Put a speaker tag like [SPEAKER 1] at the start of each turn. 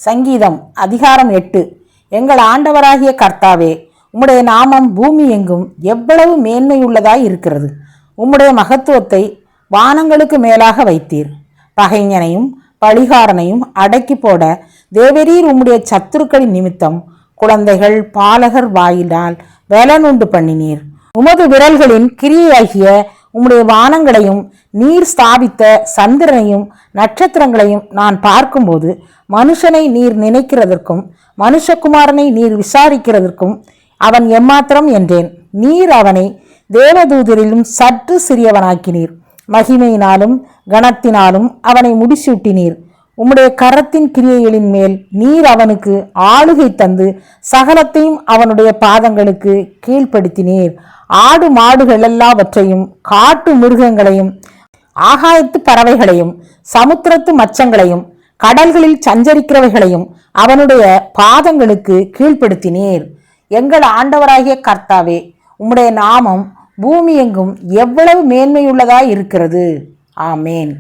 [SPEAKER 1] சங்கீதம் அதிகாரம் 8. எங்கள் ஆண்டவராகிய கர்த்தாவே, உம்முடைய நாமம் பூமி எங்கும் எவ்வளவு மேன்மையுள்ளதாய் இருக்கிறது. உம்முடைய மகத்துவத்தை வானங்களுக்கு மேலாக வைத்தீர். பகைஞனையும் பழிகாரனையும் அடக்கி போட தேவரீர் உம்முடைய சத்துருக்களின் நிமித்தம் குழந்தைகள் பாலகர் வாயிலால் வேலனுண்டு பண்ணினீர். உமது விரல்களின் கிரியையாகிய உம்முடைய வானங்களையும் நீர் ஸ்தாபித்த சந்திரனையும் நட்சத்திரங்களையும் நான் பார்க்கும்போது, மனுஷனை நீர் நினைக்கிறதற்கும் மனுஷகுமாரனை நீர் விசாரிக்கிறதற்கும் அவன் எம்மாத்திரம் என்றேன். நீர் அவனை தேவதூதரிலும் சற்று சிறியவனாக்கினீர். மகிமையினாலும் கனத்தினாலும் அவனை முடிசூட்டினீர். உம்முடைய கரத்தின் கிரியைகளின் மேல் நீர் அவனுக்கு ஆளுகை தந்து சகலத்தையும் அவனுடைய பாதங்களுக்கு கீழ்ப்படுத்தினீர். ஆடு மாடுகள் எல்லாவற்றையும் காட்டு மிருகங்களையும் ஆகாயத்து பறவைகளையும் சமுத்திரத்து மச்சங்களையும் கடல்களில் சஞ்சரிக்கிறவைகளையும் அவனுடைய பாதங்களுக்கு கீழ்ப்படுத்தினீர். எங்கள் ஆண்டவராகிய கர்த்தாவே, உம்முடைய நாமம் பூமி எங்கும் எவ்வளவு மேன்மையுள்ளதாய் இருக்கிறது. ஆமேன்.